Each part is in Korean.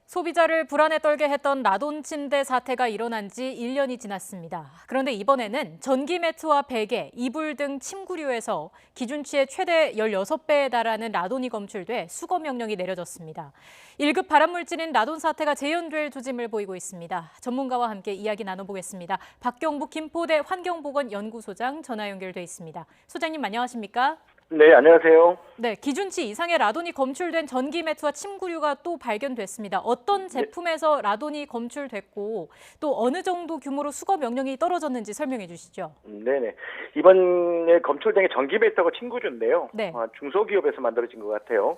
소비자를 불안에 떨게 했던 라돈 침대 사태가 일어난 지 1년이 지났습니다. 그런데 이번에는 전기 매트와 베개, 이불 등 침구류에서 기준치의 최대 16배에 달하는 라돈이 검출돼 수거 명령이 내려졌습니다. 1급 발암물질인 라돈 사태가 재현될 조짐을 보이고 있습니다. 전문가와 함께 이야기 나눠보겠습니다. 박경북 김포대 환경보건연구소장 전화 연결돼 있습니다. 소장님 안녕하십니까? 네, 안녕하세요. 네, 기준치 이상의 라돈이 검출된 전기 매트와 침구류가 또 발견됐습니다. 어떤 제품에서 라돈이 검출됐고 또 어느 정도 규모로 수거 명령이 떨어졌는지 설명해 주시죠. 네네. 이번에 검출된 게 전기 배터하고 침구류인데요. 네. 중소기업에서 만들어진 것 같아요.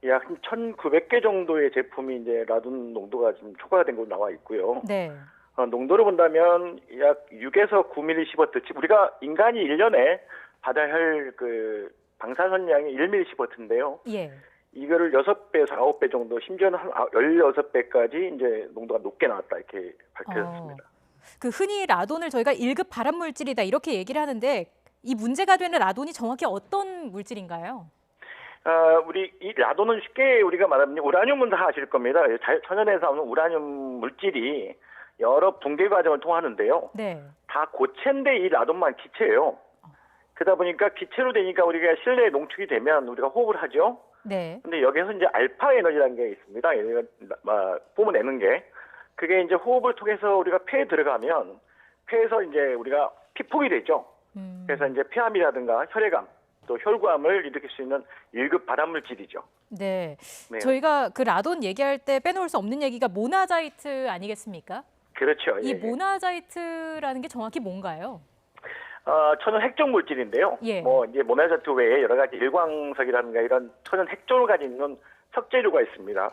약 1,900개 정도의 제품이 이제 라돈 농도가 지금 초과된 걸로 나와 있고요. 네. 농도를 본다면 약 6에서 9mSv, 우리가 인간이 1년에 받아야 할 그 방사선량이 1mSv인데요. 예. 이거를 6배에서 9배 정도, 심지어는 한 16배까지 이제 농도가 높게 나왔다 이렇게 밝혀졌습니다. 그 흔히 라돈을 저희가 1급 발암물질이다 이렇게 얘기를 하는데 이 문제가 되는 라돈이 정확히 어떤 물질인가요? 우리 이 라돈은 쉽게 우리가 말하면 우라늄은 다 아실 겁니다. 천연에서 나오는 우라늄 물질이 여러 붕괴 과정을 통하는데요. 네. 다 고체인데 이 라돈만 기체예요. 그러다 보니까 기체로 되니까 우리가 실내에 농축이 되면 우리가 호흡을 하죠. 네. 근데 여기서 이제 알파 에너지라는 게 있습니다. 얘가 뿜어내는 게. 그게 이제 호흡을 통해서 우리가 폐에 들어가면 폐에서 이제 우리가 피폭이 되죠. 그래서 이제 폐암이라든가 혈액암, 또 혈구암을 일으킬 수 있는 1급 발암물질이죠. 네. 네. 저희가 그 라돈 얘기할 때 빼놓을 수 없는 얘기가 모나자이트 아니겠습니까? 그렇죠. 이 예. 모나자이트라는 게 정확히 뭔가요? 천연 핵종 물질인데요. 예. 이제 모나자이트 외에 여러 가지 일광석이라든가 이런 천연 핵종을 가진 있는 석재류가 있습니다.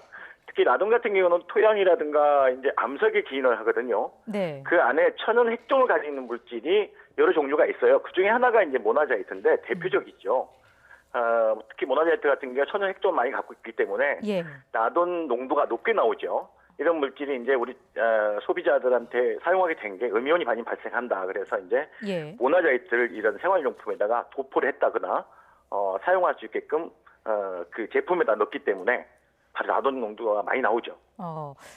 특히 라돈 같은 경우는 토양이라든가 이제 암석에 기인을 하거든요. 네. 그 안에 천연 핵종을 가지고 있는 물질이 여러 종류가 있어요. 그 중에 하나가 이제 모나자이트인데 대표적이죠. 특히 모나자이트 같은 경우가 천연 핵종을 많이 갖고 있기 때문에 예. 라돈 농도가 높게 나오죠. 이런 물질이 이제 우리 소비자들한테 사용하게 된 게 음이온이 많이 발생한다. 그래서 이제 예. 모나자이트를 이런 생활용품에다가 도포를 했다거나 사용할 수 있게끔 그 제품에다 넣기 때문에 바로 라돈 농도가 많이 나오죠.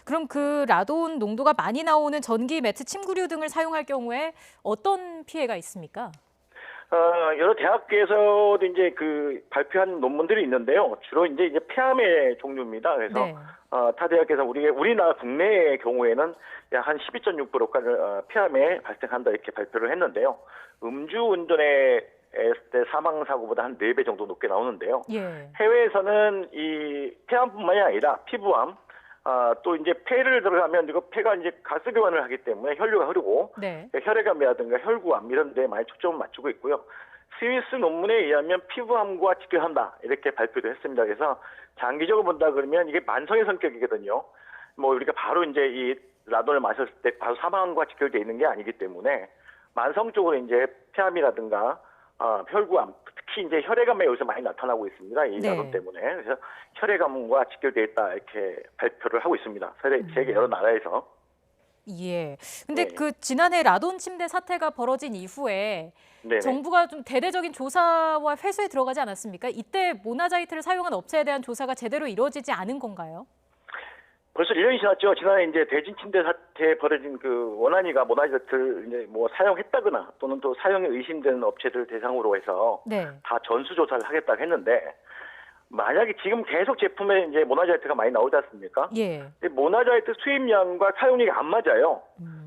그럼 그 라돈 농도가 많이 나오는 전기 매트, 침구류 등을 사용할 경우에 어떤 피해가 있습니까? 여러 대학교에서도 이제 그 발표한 논문들이 있는데요. 주로 이제 폐암의 종류입니다. 그래서 네. 타 대학에서 우리나라 국내의 경우에는 약 한 12.6%까지 폐암에 발생한다 이렇게 발표를 했는데요. 음주운전에 했을 때 사망 사고보다 한 4배 정도 높게 나오는데요. 예. 해외에서는 이 폐암뿐만이 아니라 피부암, 또 이제 폐를 들어가면 이거 폐가 이제 가스 교환을 하기 때문에 혈류가 흐르고 네. 혈액암이라든가 혈구암 이런 데 많이 초점을 맞추고 있고요. 스위스 논문에 의하면 피부암과 직결한다 이렇게 발표도 했습니다. 그래서 장기적으로 본다 그러면 이게 만성의 성격이거든요. 우리가 바로 이제 이 라돈을 마셨을 때 바로 사망과 직결되어 있는 게 아니기 때문에 만성적으로 이제 폐암이라든가 혈구암, 특히 이제 혈액암에 여기서 많이 나타나고 있습니다. 이 네. 라돈 때문에. 그래서 혈액암과 직결되어 있다 이렇게 발표를 하고 있습니다. 세계 여러 나라에서. 예. 근데 네. 그 지난해 라돈 침대 사태가 벌어진 이후에 네네. 정부가 좀 대대적인 조사와 회수에 들어가지 않았습니까? 이때 모나자이트를 사용한 업체에 대한 조사가 제대로 이루어지지 않은 건가요? 벌써 1년이 지났죠. 지난해 이제 대진 침대 사태에 벌어진 그 원한이가 모나자이트를 이제 사용했다거나 또는 또 사용에 의심되는 업체들 대상으로 해서 네. 다 전수조사를 하겠다고 했는데 만약에 지금 계속 제품에 이제 모나자이트가 많이 나오지 않습니까? 예. 모나자이트 수입량과 사용량이 안 맞아요.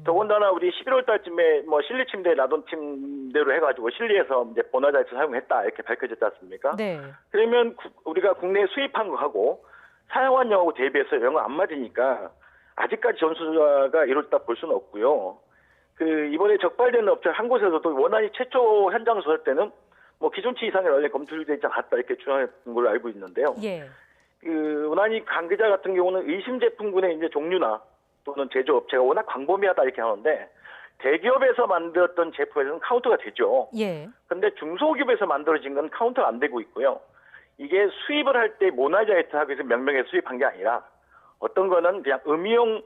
더군다나 우리 11월 달쯤에 실리 침대, 라돈 침대로 해가지고 실리에서 이제 모나자이트 사용했다 이렇게 밝혀졌지 않습니까? 네. 그러면 우리가 국내에 수입한 거하고 사용한 양하고 대비해서 영어 안 맞으니까 아직까지 전수조사가 이루어졌다 볼 수는 없고요. 이번에 적발된 업체 한 곳에서도 원한이 최초 현장 조사 때는 기준치 이상의 원래 검출되지 않았다 이렇게 주장했던 걸로 알고 있는데요. 예. 원한이 관계자 같은 경우는 의심 제품군의 이제 종류나 또는 제조업체가 워낙 광범위하다 이렇게 하는데 대기업에서 만들었던 제품에서는 카운트가 되죠. 예. 그런데 중소기업에서 만들어진 건 카운트가 안 되고 있고요. 이게 수입을 할 때 모나자이트 하기 위해서 명명해서 수입한 게 아니라 어떤 거는 그냥 음이온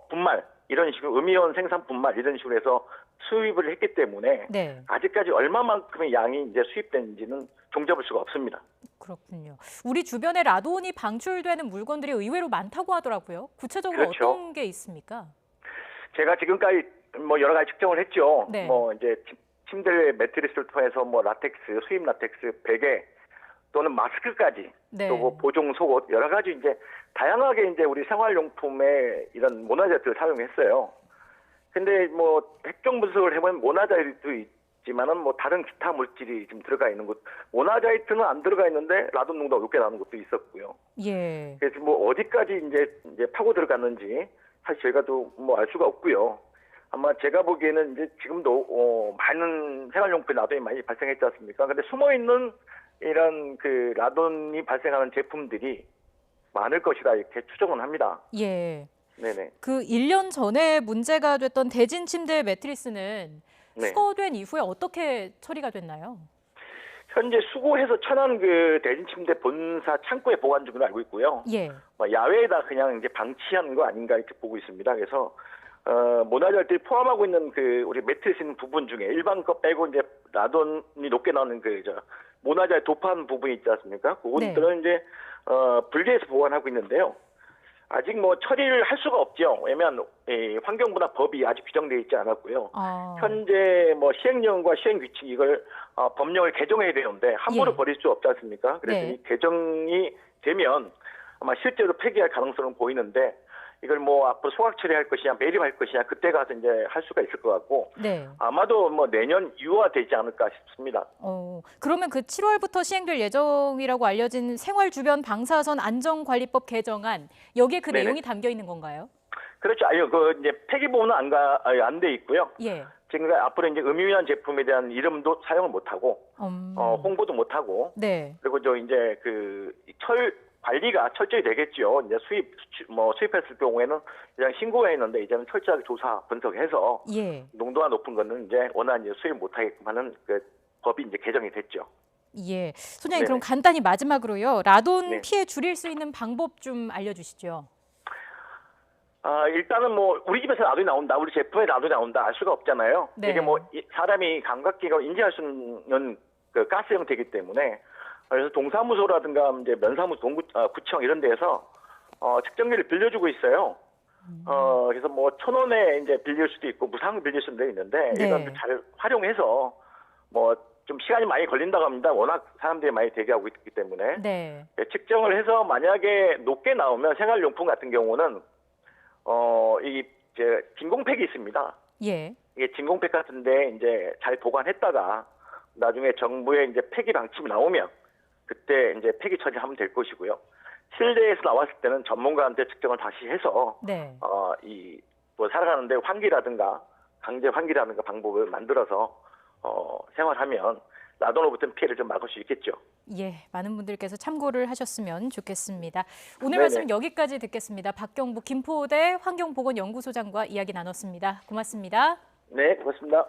분말 이런 식으로 음이온 생산 분말 이런 식으로 해서 수입을 했기 때문에 네. 아직까지 얼마만큼의 양이 이제 수입된지는 종잡을 수가 없습니다. 그렇군요. 우리 주변에 라돈이 방출되는 물건들이 의외로 많다고 하더라고요. 구체적으로 그렇죠. 어떤 게 있습니까? 제가 지금까지 뭐 여러 가지 측정을 했죠. 네. 뭐 이제 침대 매트리스를 통해서 뭐 라텍스, 수입 라텍스, 베개 또는 마스크까지 네. 또 뭐 보종 속옷 여러 가지 이제 다양하게 이제 우리 생활용품에 이런 모나자이트를 사용했어요. 근데 뭐 핵종 분석을 해보면 모나자이트도 있지만은 뭐 다른 기타 물질이 좀 들어가 있는 곳, 모나자이트는 안 들어가 있는데 라돈 농도가 높게 나오는 곳도 있었고요. 예. 그래서 뭐 어디까지 이제 파고 들어갔는지 사실 저희가 또 뭐 알 수가 없고요. 아마 제가 보기에는 이제 지금도 많은 생활용품 라돈이 많이 발생했지 않습니까? 근데 숨어 있는 이런 그 라돈이 발생하는 제품들이 많을 것이다 이렇게 추정은 합니다. 예. 네네. 그 1년 전에 문제가 됐던 대진 침대 매트리스는 네. 수거된 이후에 어떻게 처리가 됐나요? 현재 수거해서 천안 그 대진 침대 본사 창고에 보관 중으로 알고 있고요. 예. 뭐 야외에다 그냥 이제 방치한 거 아닌가 이렇게 보고 있습니다. 그래서 모나자이트를 포함하고 있는 그 우리 매트리스 있는 부분 중에 일반 거 빼고 이제 라돈이 높게 나오는 그 모나자이트 도판 부분이 있지 않습니까? 그것들은 이제 분리해서 보관하고 있는데요. 아직 뭐 처리를 할 수가 없죠. 왜냐하면 환경부나 법이 아직 규정되어 있지 않았고요. 아. 현재 뭐 시행령과 시행 규칙 이걸 법령을 개정해야 되는데 함부로 예. 버릴 수 없지 않습니까? 그래서 네. 이 개정이 되면 아마 실제로 폐기할 가능성은 보이는데 이걸 뭐 앞으로 소각 처리할 것이냐 매립할 것이냐 그때 가서 이제 할 수가 있을 것 같고 네. 아마도 뭐 내년 6월 되지 않을까 싶습니다. 그러면 그 7월부터 시행될 예정이라고 알려진 생활 주변 방사선 안전관리법 개정안 여기에 그 네네. 내용이 담겨 있는 건가요? 그렇죠. 아니요. 그 이제 폐기 부분은 안 돼 있고요. 예. 지금 앞으로 이제 음유한 제품에 대한 이름도 사용을 못 하고 홍보도 못 하고 네. 그리고 이제 그 관리가 철저히 되겠죠. 이제 수입했을 경우에는 그냥 신고가 있는데 이제는 철저하게 조사 분석해서 예. 농도가 높은 거는 이제 원한 이제 수입 못 하게끔 하는 그 법이 이제 개정이 됐죠. 예. 소장님 네네. 그럼 간단히 마지막으로요. 라돈 네. 피해 줄일 수 있는 방법 좀 알려주시죠. 일단은 뭐 우리 집에서 라돈이 나온다, 우리 제품에 라돈이 나온다 알 수가 없잖아요. 네. 이게 뭐 사람이 감각기가 인지할 수 있는 그 가스 형태이기 때문에 그래서 동사무소라든가 이제 면사무소, 구청 이런 데에서 측정기를 빌려주고 있어요. 그래서 뭐 1,000원에 이제 빌릴 수도 있고 무상 빌릴 수도 있는데 네. 이런 잘 활용해서 뭐 좀 시간이 많이 걸린다고 합니다. 워낙 사람들이 많이 대기하고 있기 때문에 네. 측정을 해서 만약에 높게 나오면 생활용품 같은 경우는 이 이제 진공팩이 있습니다. 예. 이게 진공팩 같은데 이제 잘 보관했다가 나중에 정부의 이제 폐기 방침이 나오면 그때 이제 폐기 처리하면 될 것이고요. 실내에서 나왔을 때는 전문가한테 측정을 다시 해서 네. 이 뭐 살아가는데 환기라든가 강제 환기라든가 방법을 만들어서 생활하면 라돈으로부터 피해를 좀 막을 수 있겠죠. 예, 많은 분들께서 참고를 하셨으면 좋겠습니다. 오늘 네네. 말씀 여기까지 듣겠습니다. 박경부 김포대 환경보건연구소장과 이야기 나눴습니다. 고맙습니다. 네, 고맙습니다.